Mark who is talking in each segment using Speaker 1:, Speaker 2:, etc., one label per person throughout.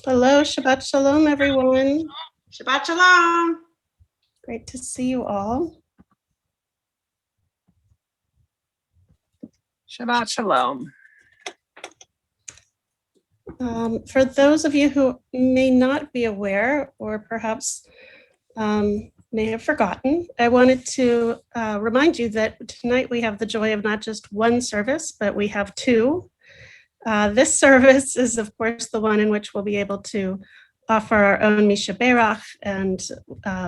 Speaker 1: Hello, Shabbat Shalom, everyone.
Speaker 2: Shabbat Shalom.
Speaker 1: Great to see you all.
Speaker 3: Shabbat Shalom.
Speaker 1: For those of you who may not be aware or perhaps may have forgotten, I wanted to remind you that tonight we have the joy of not just one service, but we have two. This service is, of course, the one in which we'll be able to offer our own Misha Berach and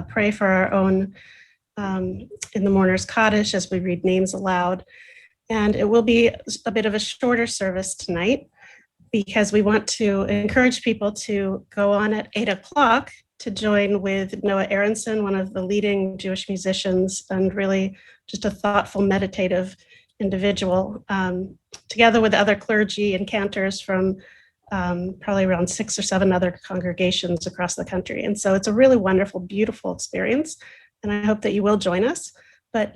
Speaker 1: pray for our own in the Mourner's Kaddish as we read names aloud. And it will be a bit of a shorter service tonight because we want to encourage people to go on at 8 o'clock to join with Noah Aronson, one of the leading Jewish musicians, and really just a thoughtful, meditative individual, together with other clergy and cantors from probably around 6 or 7 other congregations across the country. And so it's a really wonderful, beautiful experience. And I hope that you will join us. But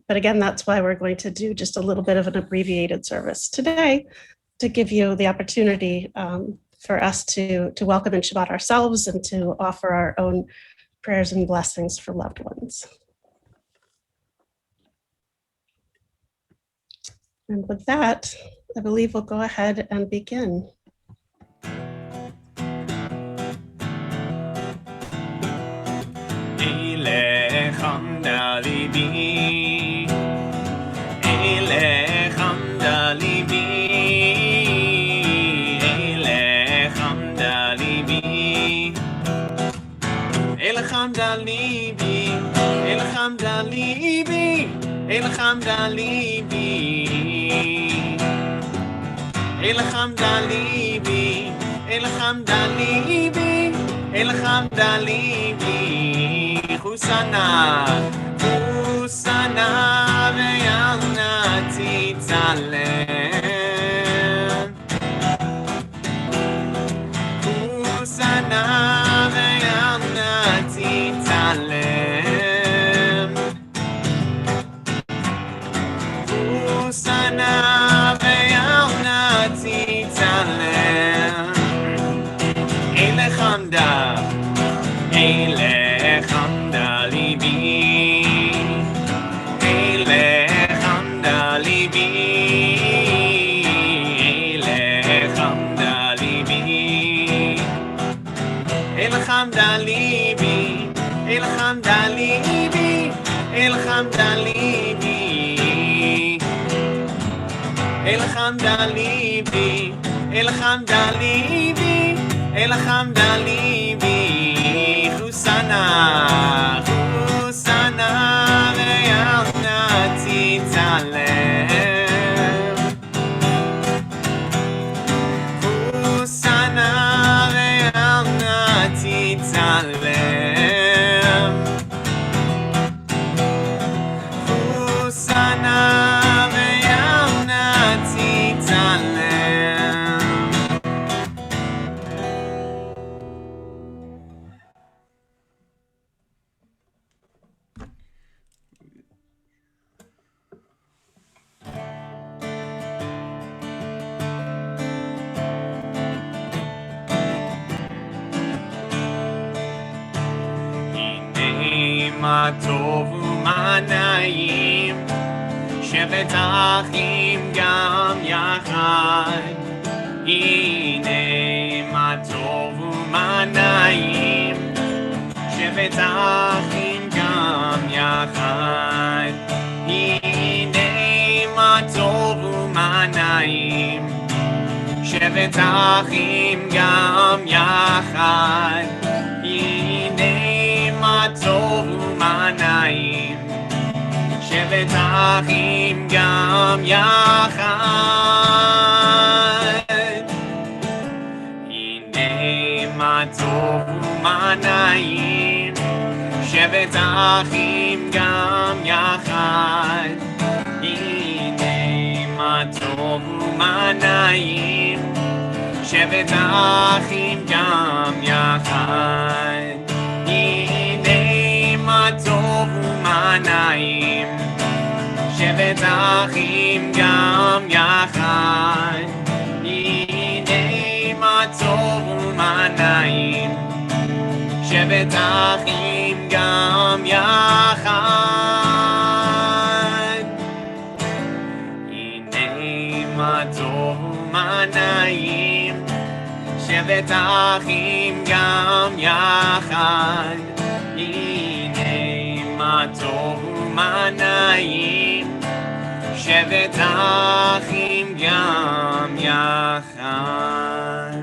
Speaker 1: again, that's why we're going to do just a little bit of an abbreviated service today to give you the opportunity for us to welcome in Shabbat ourselves and to offer our own prayers and blessings for loved ones. And with that, I believe we'll go ahead and begin.
Speaker 4: Hine, ma tov u'manayim,
Speaker 3: שבת אחים גם יחד. הנה מה טוב ומה נעים, שבת אחים גם יחד. הנה מה טוב ומה נעים, שבת אחים גם יחד.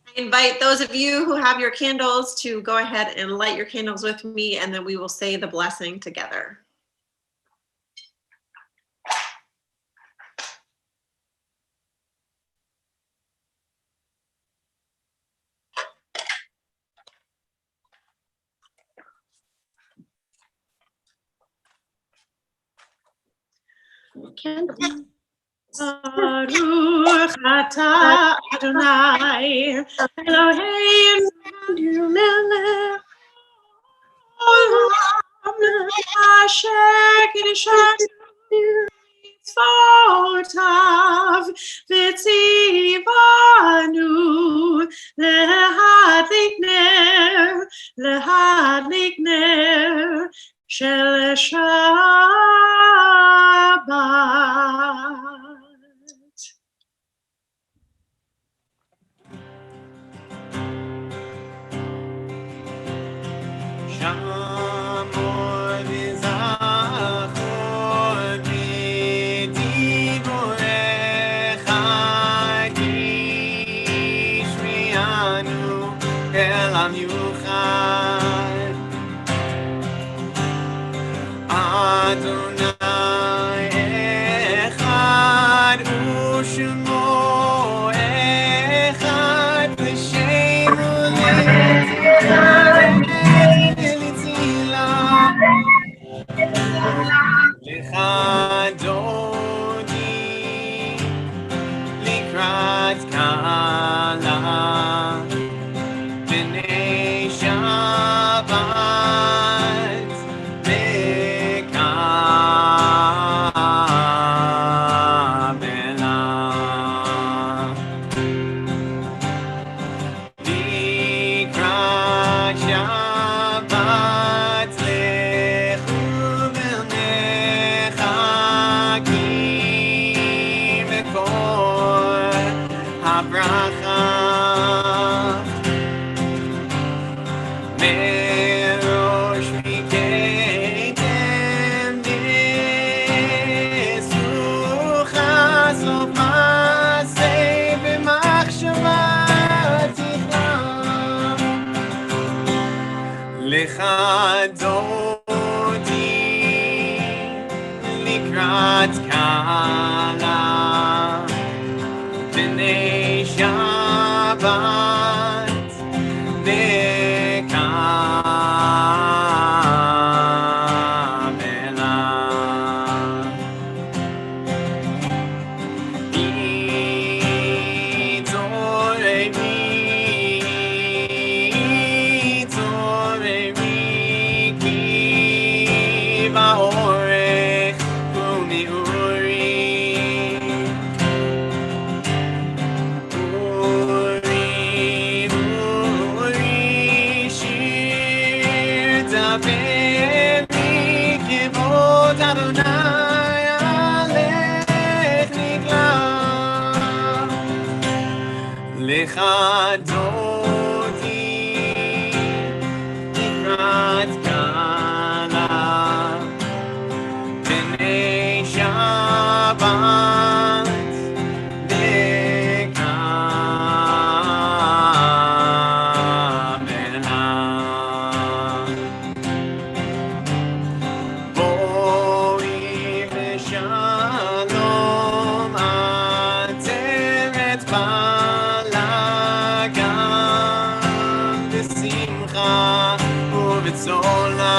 Speaker 2: I invite those of you who have your candles to go ahead and light your candles with me, and then we will say the blessing together. Candle. Baruch atah Adonai Eloheinu melech haolam asher kiddushanu mitzvotav v'tzivanu lehadlik ner shel Shabbat.
Speaker 3: Shamor v'zachor b'diborecha tishmianu el hamiuchad. Adonai echad u'shemo echad v'shemu Dodi likrat kala b'nei Shabbat mekabela. Likrat Shabbat lechu v'nechakim v'kol habracha merosh mikeitem nesucha sof masei b'machshava tichlam. Lecha dodi likrat kala b'nei Shabbat mekabela. Itorei ki ba'orech u'mi'uri Uri shir daveri kivod Adonai alech nikla. Lecha dodi likrat kala b'nei Shabbat mekabela. Boi v'shalom ateret balagan v'simcha u'v'tzola.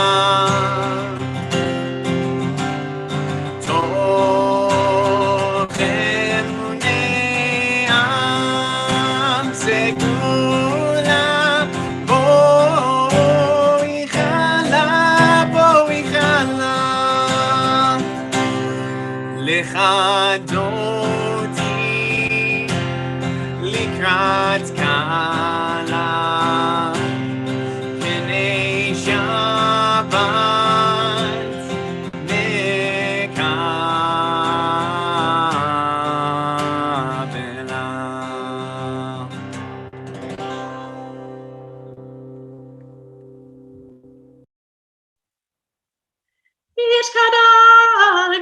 Speaker 3: Tochem u'ne'am segula boi chala lecha dodi likrat Eretz Kala K'nei Shabbat Mekabela.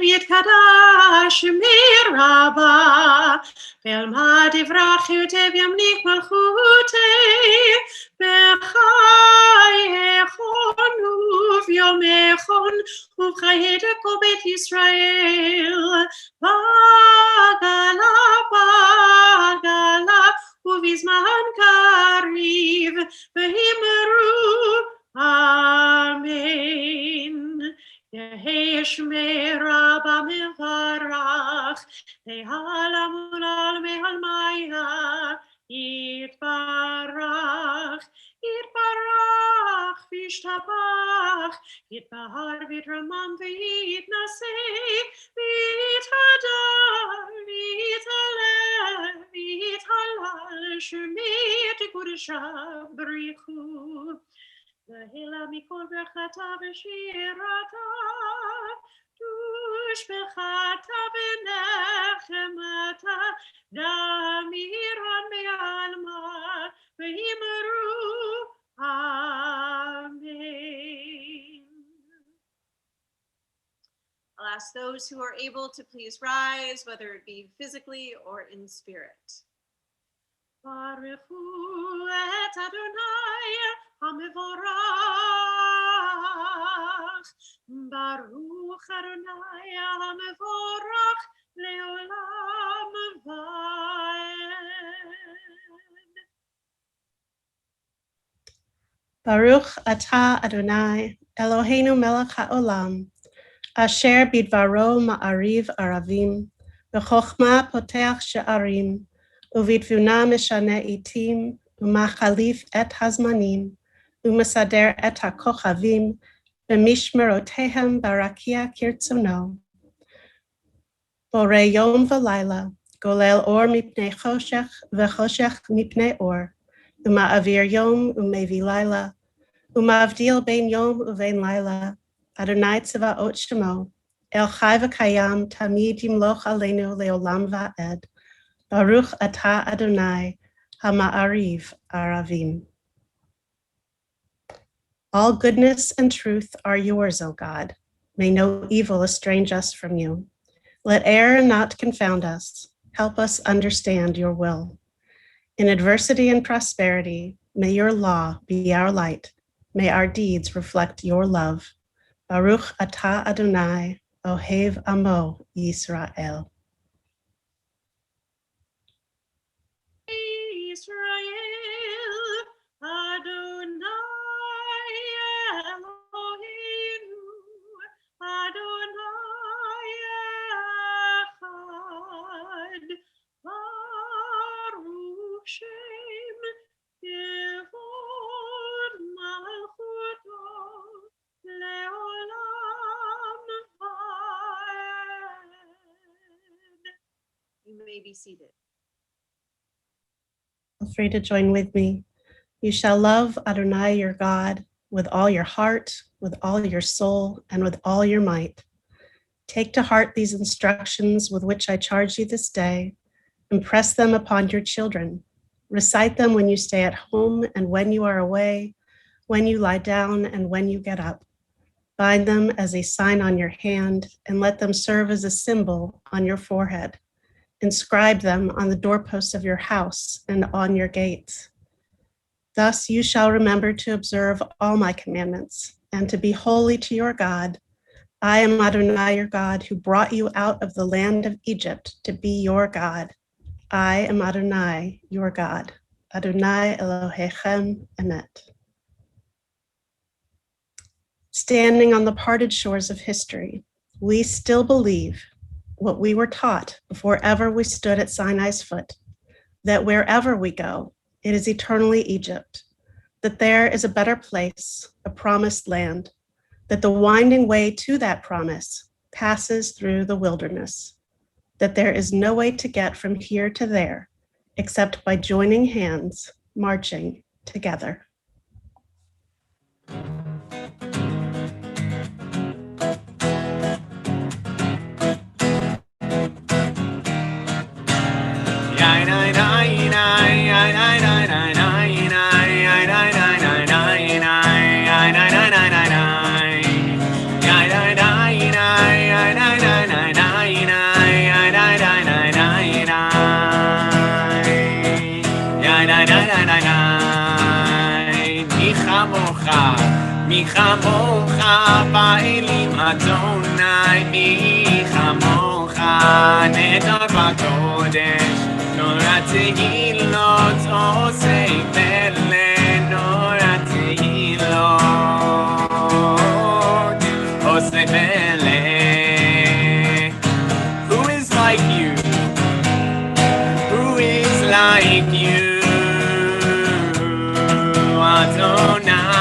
Speaker 2: Yitkada Shemir Rabba Belma Divrach Yutev Yamnik Malchute Bechayechon Uv Yomechon Uv Chayedeko Bet Yisrael Bagala Bagala Uv Izman Kariv Vehimru Amen. Yehei Shmei Rabba Mevarach Le'alamul al me'almaya Yitbarach Yitbarach V'yishtabach Yitbahar v'yitramam v'yitnaseh V'yithadar v'yithalel v'yithalal Shemei Tikudeshav B'richu V'hila mikol berchata v'shirata Tushbechata v'nechemata Damiran me'alma V'himru Amen. I'll ask those who are able to please rise, whether it be physically or in spirit. Baruchu et Adonai HaMevorach. Baruch Adonai HaMevorach leolam vaed.
Speaker 1: Baruch atah Adonai, Eloheinu melech haolam, asher bidvaro ma'ariv aravim, v'chochma poteach she'arim, uvitvuna meshane itim, umachalif et hazmanim, umesader et hakochavim, b'mishmerotehem barakia kirtzono. Borei yom v'layla, golel or mipnei choshech, v'choshech mipnei or, uma'avir yom umevi layla, Umavdil ben yom uvein laila, Adonai tzavaot shemo, El chai v'kayam tamid yimloch aleinu leolam va'ed, Baruch atah Adonai, hama'ariv aravim. All goodness and truth are yours, O God. May no evil estrange us from you. Let error not confound us. Help us understand your will. In adversity and prosperity, may your law be our light. May our deeds reflect your love. Baruch atah Adonai, Ohev Amo Yisrael.
Speaker 2: Israel, Adonai Eloheinu, Adonai Echad, Baruch Shem Yevod Malchuto Leolam Vaed. You may be seated.
Speaker 1: Feel free to join with me. You shall love Adonai your God with all your heart, with all your soul, and with all your might. Take to heart these instructions with which I charge you this day. Impress them upon your children. Recite them when you stay at home and when you are away, when you lie down and when you get up. Bind them as a sign on your hand and let them serve as a symbol on your forehead. Inscribe them on the doorposts of your house and on your gates. Thus you shall remember to observe all my commandments and to be holy to your God. I am Adonai your God who brought you out of the land of Egypt to be your God. I am Adonai your God. Adonai Elohechem Emet. Standing on the parted shores of history, we still believe what we were taught before ever we stood at Sinai's foot, that wherever we go, it is eternally Egypt, that there is a better place, a promised land, that the winding way to that promise passes through the wilderness, that there is no way to get from here to there except by joining hands, marching together.
Speaker 3: מי כמוך באלים אדוני, מי כמוך נהדר בקודש, נורא תהילות עושה פלא, נורא תהילות עושה פלא. Who is like you? Who is like you? Adonai.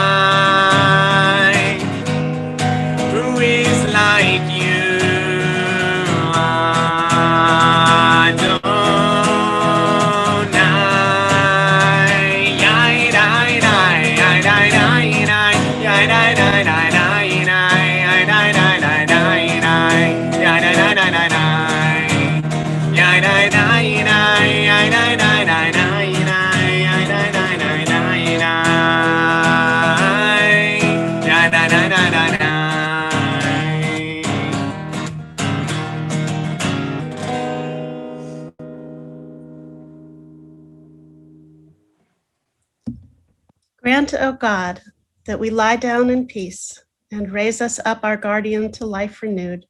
Speaker 1: Grant, O God, that we lie down in peace and raise us up our guardian to life renewed.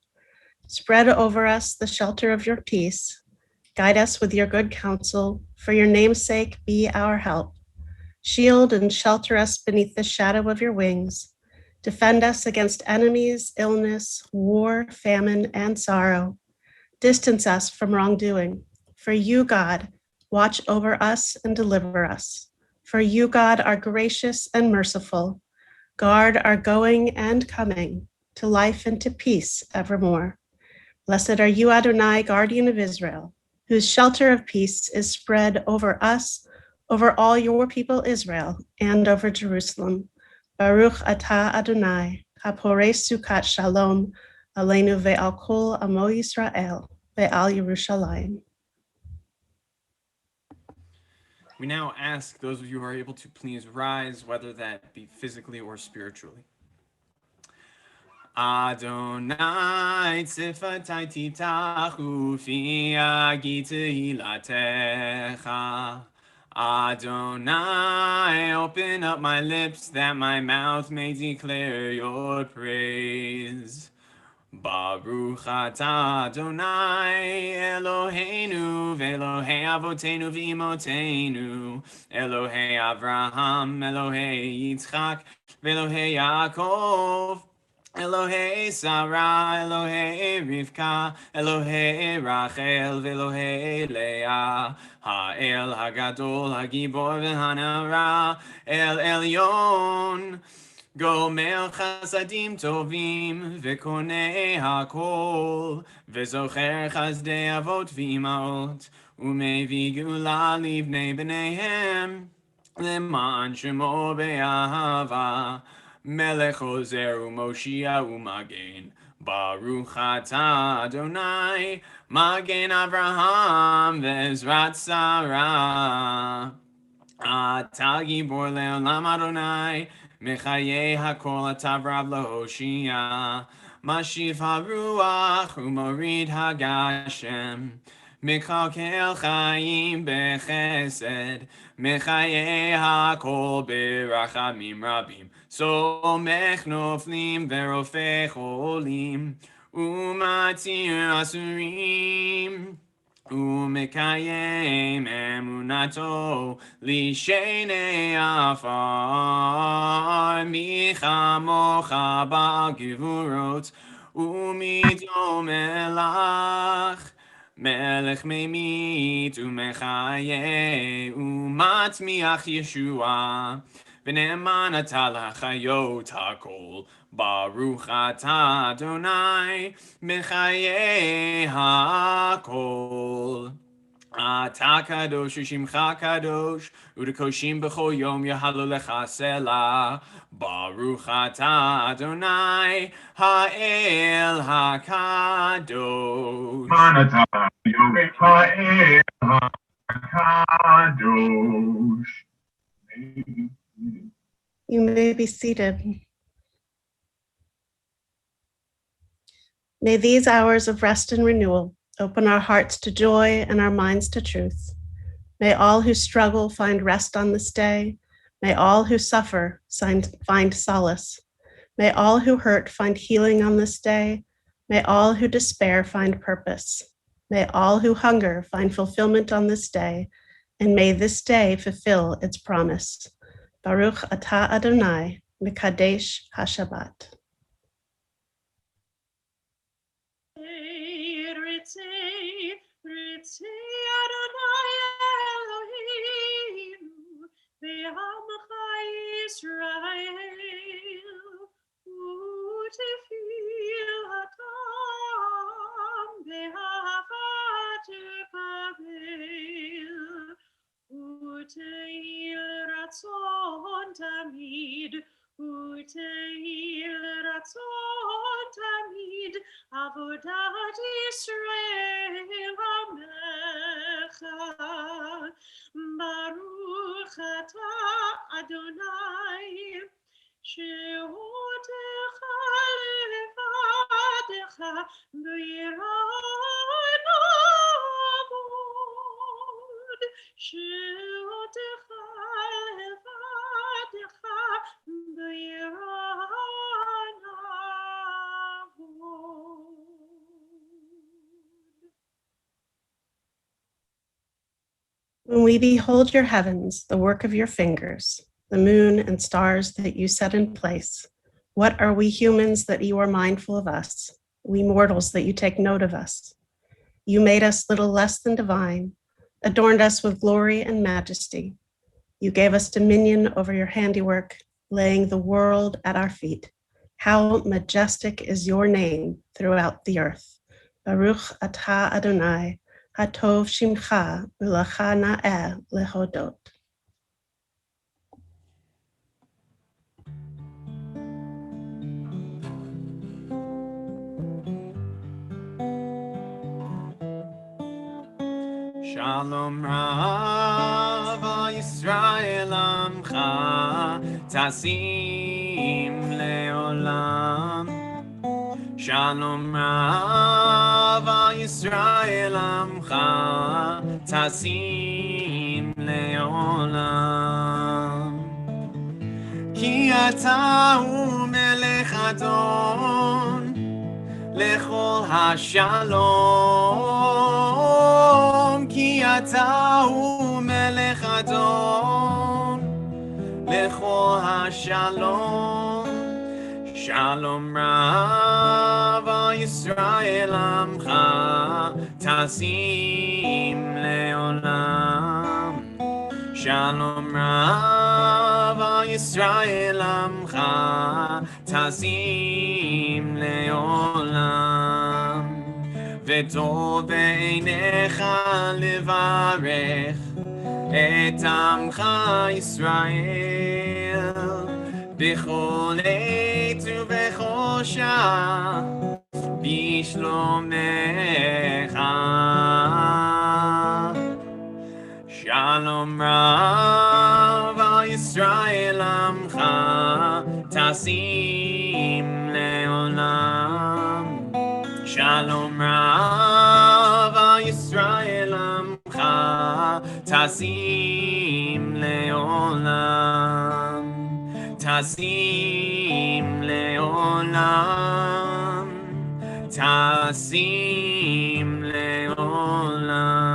Speaker 1: Spread over us the shelter of your peace. Guide us with your good counsel. For your name's sake, be our help. Shield and shelter us beneath the shadow of your wings. Defend us against enemies, illness, war, famine, and sorrow. Distance us from wrongdoing. For you, God, watch over us and deliver us. For you, God, are gracious and merciful. Guard our going and coming to life and to peace evermore. Blessed are you, Adonai, guardian of Israel, whose shelter of peace is spread over us, over all your people Israel, and over Jerusalem. Baruch atah Adonai, haporei sukat shalom, aleinu ve'al kol amo Yisrael, ve'al Yerushalayim.
Speaker 3: We now ask those of you who are able to please rise, whether that be physically or spiritually. Adonai tzifatai titachu fi agi tehilatecha. Adonai, open up my lips that my mouth may declare your praise. Baruch atah Adonai Eloheinu ve'Elohei Avotenu v'Imotenu, Elohei Avraham, Elohei Yitzchak, ve'Elohei Yaakov, Elohei Sarah, Elohei Rivka, Elohei Rachel, ve'Elohei Leah, Ha'el Hagadol, Hagibor v'Hanara, El Elyon, גומר חסדים טובים וקונה הכל וזוכר חסדי אבות ואימהות ומביא גאולה לבני בניהם למען שמו באהבה מלך עוזר ומושיע ומגן ברוך אתה אדוני מגן אברהם ועזרת שרה אתה גיבור לעולם אדוני מחיי הכל אתה רב להושיע, משיב הרוח ומוריד הגשם, מקלקל חיים בחסד, מחיי הכל ברחמים רבים, סומך נופלים ורופא חולים, ומתיר אסורים. ומקיים אמונתו לשני עפר מי כמוך בעל גבורות ומי דומה לך מלך ממית ומחיה ומצמיח ישועה ונאמן אתה לחיות הכל ברוך אתה אדוני בחיי הכל אתה קדוש ושמך קדוש, ודקושים בכל יום יהללו לך סלה. ברוך אתה אדוני האל הקדוש.
Speaker 4: Manata Yoel HaKadosh.
Speaker 1: You may be seated. May these hours of rest and renewal open our hearts to joy and our minds to truth. May all who struggle find rest on this day. May all who suffer find solace. May all who hurt find healing on this day. May all who despair find purpose. May all who hunger find fulfillment on this day. And may this day fulfill its promise. Baruch atah Adonai, Mekadesh HaShabbat.
Speaker 2: Adonai Eloheinu, ve'amcha Yisrael, utefilhatam be'ahavat tekavel, uteil ratzon tamid, uteil ratzon tamid, avodat Yisrael Hamecha. Baruch atah Adonai, shehotecha levadecha b'yirat navod, shehotecha levadecha b'yirat navod.
Speaker 1: When we behold your heavens, the work of your fingers, the moon and stars that you set in place, what are we humans that you are mindful of us, we mortals that you take note of us? You made us little less than divine, adorned us with glory and majesty. You gave us dominion over your handiwork, laying the world at our feet. How majestic is your name throughout the earth. Baruch atah Adonai, Hatov Shimcha, Ulacha Na'eh Lehodot.
Speaker 3: Shalom Rav Yisrael Amcha Tasim Leolam. Shalom Rav Yisrael Amcha Tasim Leolam. Ki ata hu melech adon lechol hashalom. Ki ata hu melech adon lechol hashalom. Shalom Rav Yisrael Amcha Tasim Leolam. Shalom Rav Yisrael Amcha Tasim Leolam. V'tov b'einecha levarech et Amcha Yisrael b'chol עת ובכל שעה בשלומך. Shalom Rav Yisrael Amcha Tasim Leolam. Shalom Rav Yisrael Amcha Tasim Leolam. Tasim Leolam. Tasim Leolam.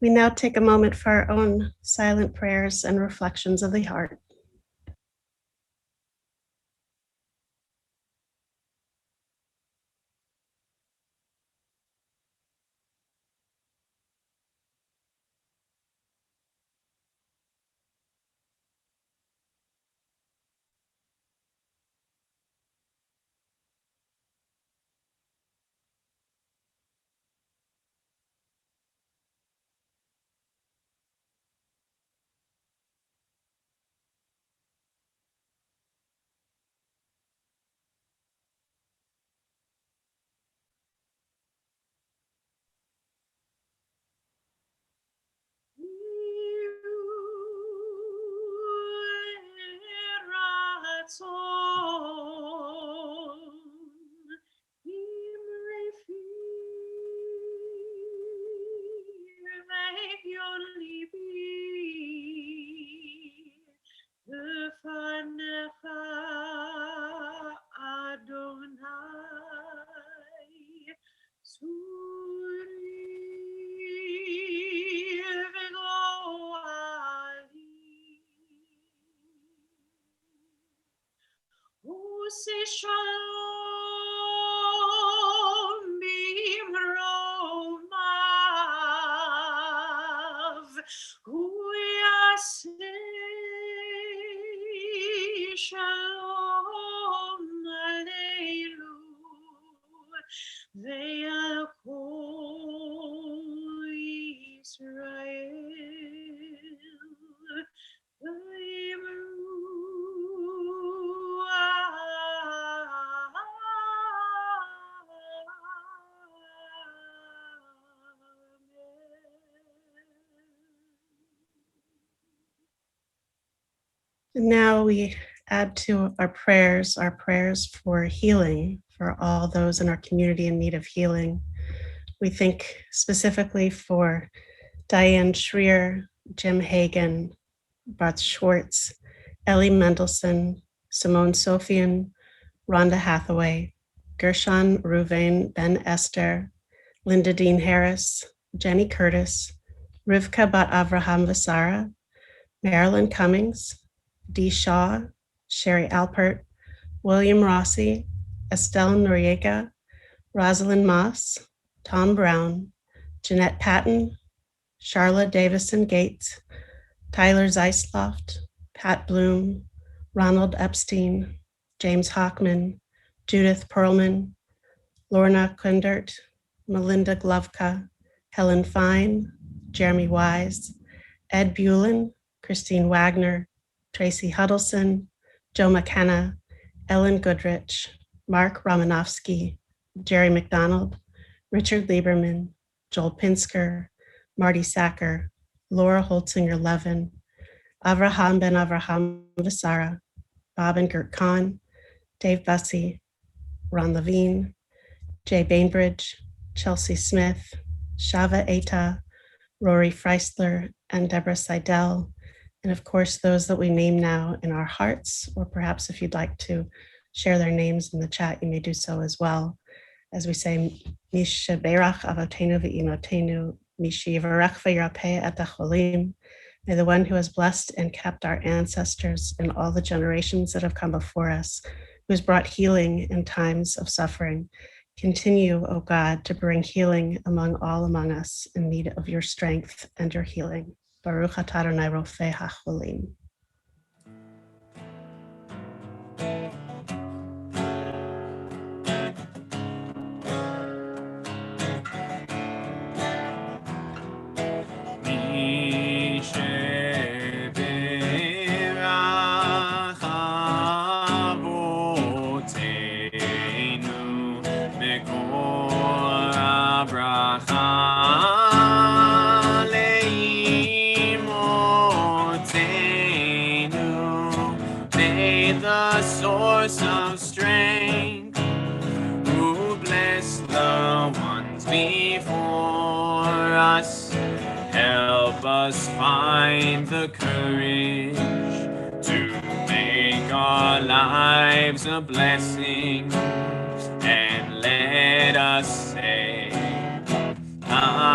Speaker 1: We now take a moment for our own silent prayers and reflections of the heart.
Speaker 2: say shalom bimromav. Uyaseh shalom aleinu. Ve'al kol Yisrael.
Speaker 1: And now we add to our prayers for healing for all those in our community in need of healing. We think specifically for Diane Schreier, Jim Hagan, Bart Schwartz, Ellie Mendelson, Simone Sofian, Rhonda Hathaway, Gershon Ruvain Ben Esther, Linda Dean Harris, Jenny Curtis, Rivka Bat Avraham Vasara, Marilyn Cummings, Dee Shaw, Sherry Alpert, William Rossi, Estelle Noriega, Rosalind Moss, Tom Brown, Jeanette Patton, Charla Davison Gates, Tyler Zeisloft, Pat Bloom, Ronald Epstein, James Hockman, Judith Perlman, Lorna Quindert, Melinda Glovka, Helen Fine, Jeremy Wise, Ed Bulin, Christine Wagner, Tracy Huddleston, Joe McKenna, Ellen Goodrich, Mark Romanowski, Jerry McDonald, Richard Lieberman, Joel Pinsker, Marty Sacker, Laura Holtzinger Levin, Avraham Ben Avraham Vasara, Bob and Gert Kahn, Dave Bussey, Ron Levine, Jay Bainbridge, Chelsea Smith, Shava Eta, Rory Freisler, and Deborah Seidel, and of course those that we name now in our hearts, or perhaps if you'd like to share their names in the chat, you may do so as well. As we say, Misha Berach Avotenu Ve'imotenu, Mishi Yivarach Ve'yirapeh et HaCholim. May the one who has blessed and kept our ancestors and all the generations that have come before us, who has brought healing in times of suffering, continue, O God, to bring healing among all among us in need of your strength and your healing. Baruch atah Adonai Rofei HaCholim.
Speaker 3: Source of strength, who bless the ones before us, help us find the courage to make our lives a blessing, and let us say Amen.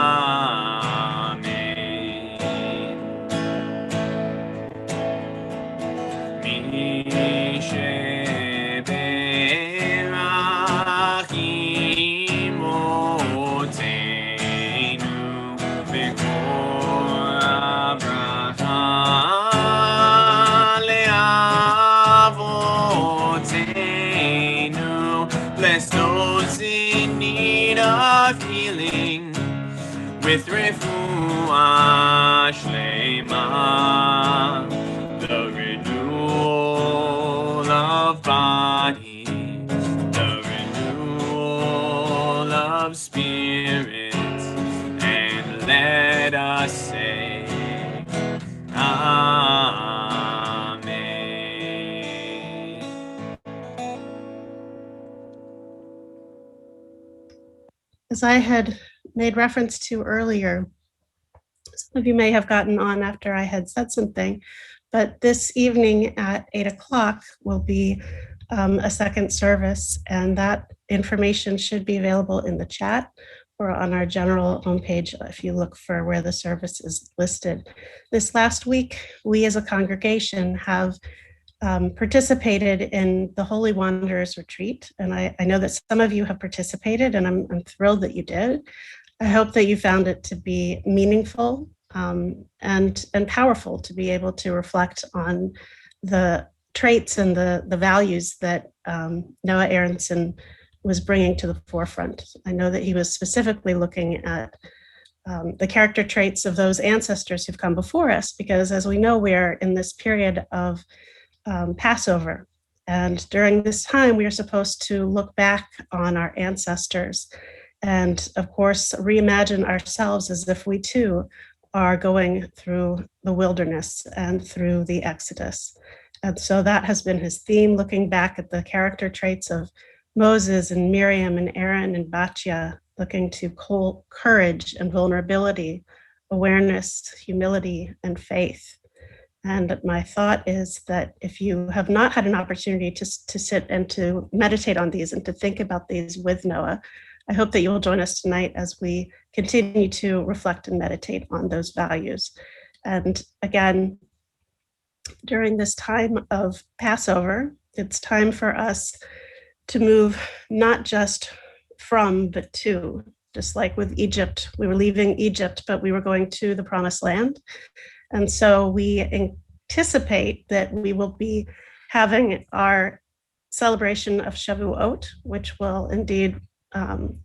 Speaker 3: Bless those in need of healing with refuah shlema, the renewal of body, the renewal of spirit, and let us say Amen.
Speaker 1: As I had made reference to earlier, some of you may have gotten on after I had said something, but this evening at 8 o'clock will be a second service, and that information should be available in the chat or on our general homepage if you look for where the service is listed. This last week, we as a congregation have participated in the Holy Wanderers Retreat. And I know that some of you have participated, and I'm thrilled that you did. I hope that you found it to be meaningful and powerful to be able to reflect on the traits and the values that Noah Aronson was bringing to the forefront. I know that he was specifically looking at the character traits of those ancestors who've come before us, because as we know, we're in this period of Passover. And during this time, we are supposed to look back on our ancestors and, of course, reimagine ourselves as if we too are going through the wilderness and through the Exodus. And so that has been his theme, looking back at the character traits of Moses and Miriam and Aaron and Batya, looking to courage and vulnerability, awareness, humility, and faith. And my thought is that if you have not had an opportunity to sit and to meditate on these and to think about these with Noah, I hope that you will join us tonight as we continue to reflect and meditate on those values. And again, during this time of Passover, it's time for us to move not just from, but to. Just like with Egypt, we were leaving Egypt, but we were going to the Promised Land. And so we anticipate that we will be having our celebration of Shavuot, which will indeed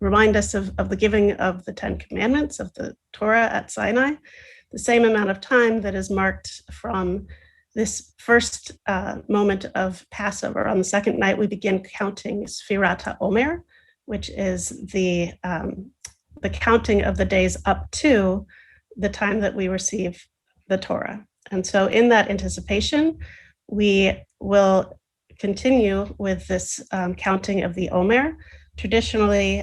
Speaker 1: remind us of the giving of the 10 Commandments, of the Torah at Sinai, the same amount of time that is marked from this first moment of Passover. On the second night, we begin counting Sfirat HaOmer, which is the counting of the days up to the time that we receive the Torah. And so in that anticipation, we will continue with this counting of the Omer. Traditionally,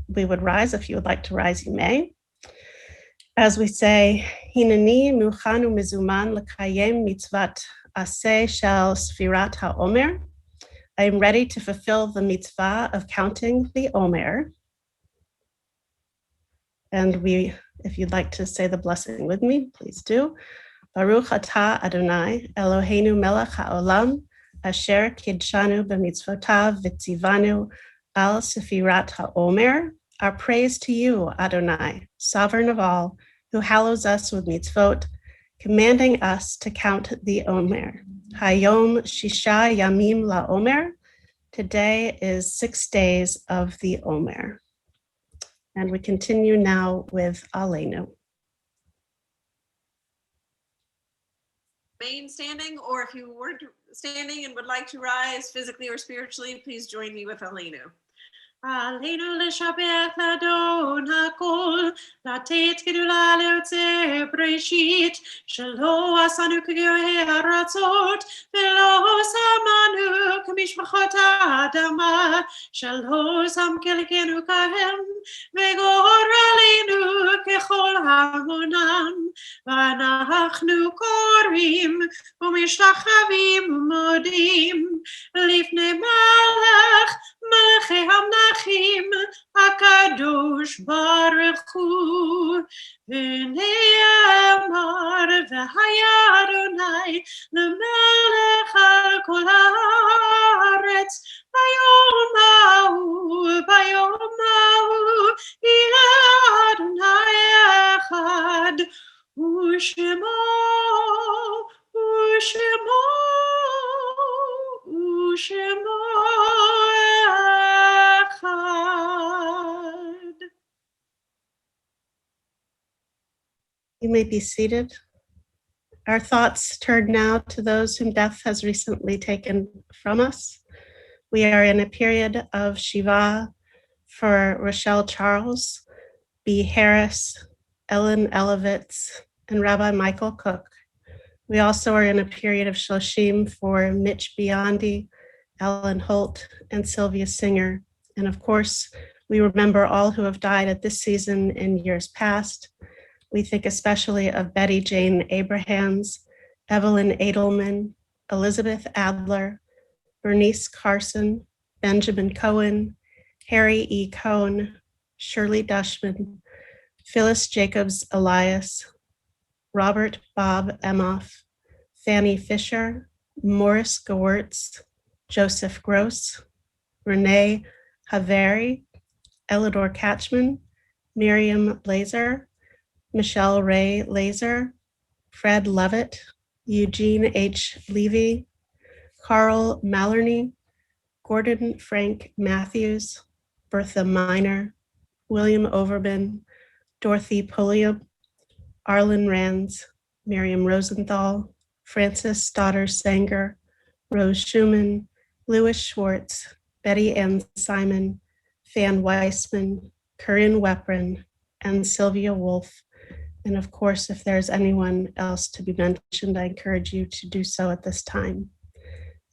Speaker 1: we would rise. If you would like to rise, you may. As we say, Hineni muchanu mizuman l'kayem mitzvat aseh shel Sfirat HaOmer. I am ready to fulfill the mitzvah of counting the Omer. And if you'd like to say the blessing with me, please do. Baruch atah Adonai Eloheinu melech haolam asher kidshanu b'mitzvotav v'tzivanu al Sefirat HaOmer. Our praise to you, Adonai, sovereign of all, who hallows us with mitzvot, commanding us to count the Omer. Hayom Shisha Yamim LaOmer. Today is 6 days of the Omer. And we continue now with Aleinu.
Speaker 2: Remain standing, or if you weren't standing and would like to rise physically or spiritually, please join me with Aleinu. Aleinu לשבח לאדון הכל, לתת גדולה ליוצר בראשית, שלא עשנו כגויי ארצות, ולא שמנו כמשפחות האדמה, שלא שם חלקנו כהם, וגורלנו ככל המונם, ואנחנו קוראים ומשתחווים ומודים לפני מלכי המלכים הקדוש ברוך הוא, ונאמר והיה אדוני למלך על כל הארץ, ביום ההוא יהיה אדוני אחד, ושמו אחד.
Speaker 1: You may be seated. Our thoughts turn now to those whom death has recently taken from us. We are in a period of Shiva for Rochelle Charles, B. Harris, Ellen Elovitz, and Rabbi Michael Cook. We also are in a period of Shloshim for Mitch Biondi, Alan Holt, and Sylvia Singer. And of course, we remember all who have died at this season in years past. We think especially of Betty Jane Abrahams, Evelyn Edelman, Elizabeth Adler, Bernice Carson, Benjamin Cohen, Harry E. Cohn, Shirley Dushman, Phyllis Jacobs Elias, Robert Bob Emhoff, Fanny Fisher, Morris Gewurtz, Joseph Gross, Renee Haveri, Elidor Catchman, Miriam Blazer, Michelle Ray Laser, Fred Levitt, Eugene H. Levy, Carl Mallarney, Gordon Frank Matthews, Bertha Miner, William Overbin, Dorothy Pulliam, Arlen Rands, Miriam Rosenthal, Frances Stoddard Sanger, Rose Schumann, Louis Schwartz, Betty Ann Simon, Fan Weissman, Corinne Weprin, and Sylvia Wolf. And of course, if there's anyone else to be mentioned, I encourage you to do so at this time.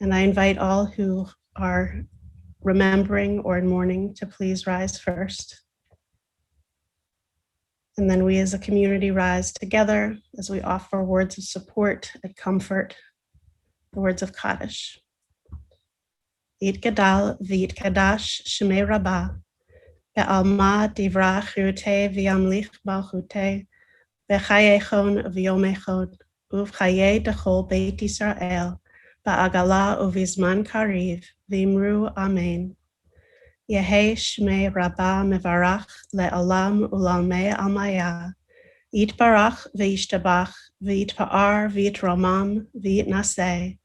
Speaker 1: And I invite all who are remembering or in mourning to please rise first. And then we as a community rise together as we offer words of support and comfort, the words of Kaddish. Yitgadal v'yitkadash shemei rabbah, be'alma divra chirute v'yamlich malchute, v'chayechon v'yomechon, uv'chaye dechol beit Yisrael, ba'agala uv'izman kariv, v'imru amen. Yehe shmei rabbah mevarach le'olam u'lalmei almaya, yitbarach v'yishtabach, v'yitpa'ar v'yitromam v'yitnaseh,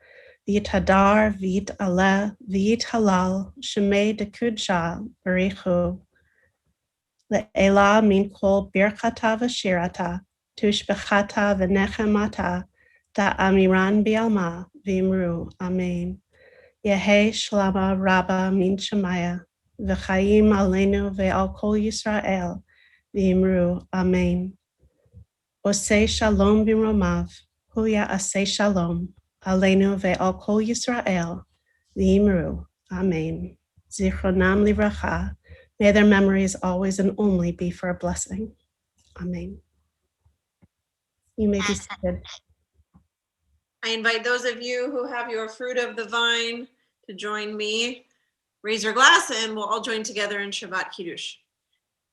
Speaker 1: v'yithadar v'yitaleh v'yithalal, shmei dekudsha barichu. Le'ela min kol birchata v'shirata, tushbechata v'nechemata, da'amiran bi'alma v'imru amen. Yehe shlama rabba min shemaya, v'chaim aleinu ve'al kol Yisrael, v'imru amen. Osei shalom b'romav, huya asei shalom, aleinu ve'al kol Yisrael, v'imru amen. Zichronam livracha, may their memories always and only be for a blessing. Amen. You may be seated.
Speaker 2: I invite those of you who have your fruit of the vine to join me. Raise your glass and we'll all join together in Shabbat Kiddush.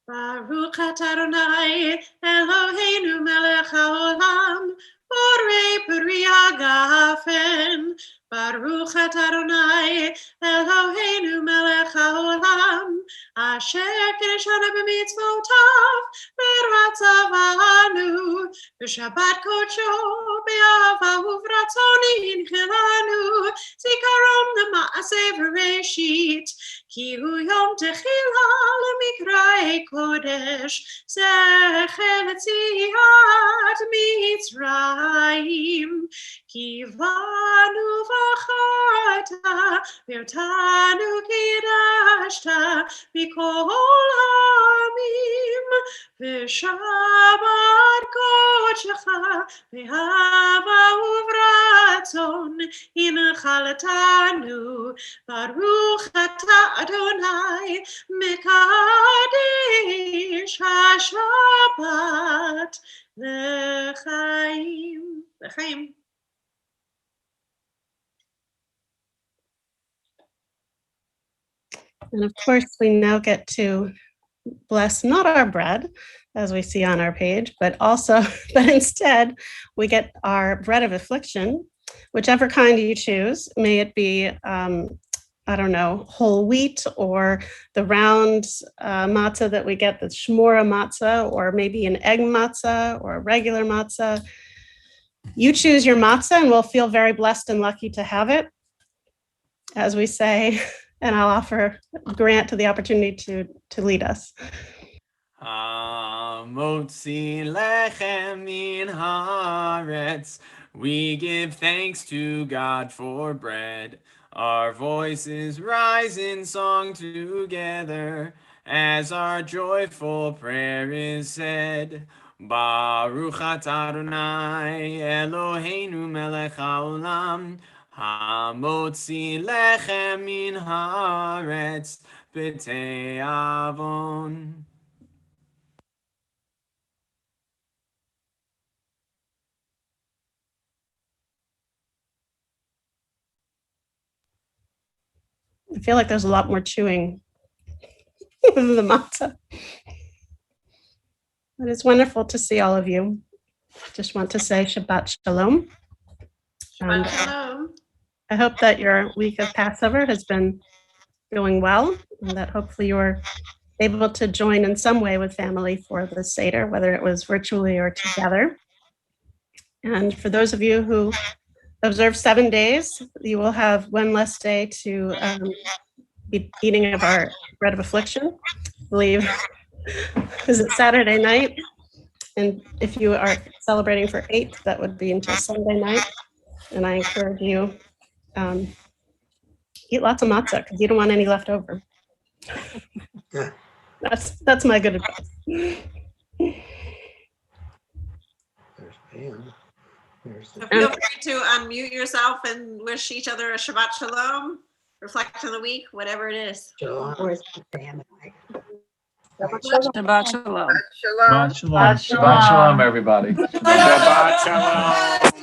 Speaker 2: Baruch atah Adonai Eloheinu melech haolam, borei peri hagafen. Baruch atah Adonai Eloheinu melech haolam, asher kiddushanu b'mitzvotav v'ratzavanu, b'shabbat kodsho be'ahava uvratzon inchilanu, zikaron l'ma'aseh v'reshit, ki hu yom techila l'mikra'ei kodesh, zechel tziat Mitzrayim, ki vanu v'chata, v'yotanu kidashta, b'kol ha'amim, v'shabbat kodshecha, v'hava uvratzon, inchalatanu, Baruch atah Adonai mekadesh hashabbat l'chaim. L'chaim.
Speaker 1: And of course, we now get to bless not our bread, as we see on our page, but instead we get our bread of affliction, whichever kind you choose. May it be, whole wheat, or the round matzah that we get, the shmura matzah, or maybe an egg matzah or a regular matzah. You choose your matzah and we'll feel very blessed and lucky to have it, as we say. And I'll offer Grant to the opportunity to lead us.
Speaker 3: Motzi lechem min haaretz. We give thanks to God for bread. Our voices rise in song together as our joyful prayer is said. Baruch atah Adonai Eloheinu melech haolam, hamotzi lechem min haaretz b'te'avon.
Speaker 1: I feel like there's a lot more chewing than the matzah. But it's wonderful to see all of you. Just want to say Shabbat Shalom.
Speaker 2: Shabbat Shalom.
Speaker 1: I hope that your week of Passover has been going well, and that hopefully you're able to join in some way with family for the Seder, whether it was virtually or together. And for those of you who observe 7 days, you will have one less day to be eating of our bread of affliction. I believe, is it Saturday night? And if you are celebrating for 8th, that would be until Sunday night. And I encourage you, eat lots of matzah because you don't want any left over.
Speaker 5: Yeah.
Speaker 1: That's my good advice.
Speaker 5: There's Pam. There's
Speaker 2: So feel free to unmute yourself and wish each other a Shabbat Shalom. Reflect on the week, whatever it is.
Speaker 5: Shalom.
Speaker 6: Where's Pam and I?
Speaker 7: Shabbat shalom.
Speaker 8: Shabbat shalom, everybody.
Speaker 3: Shabbat shalom.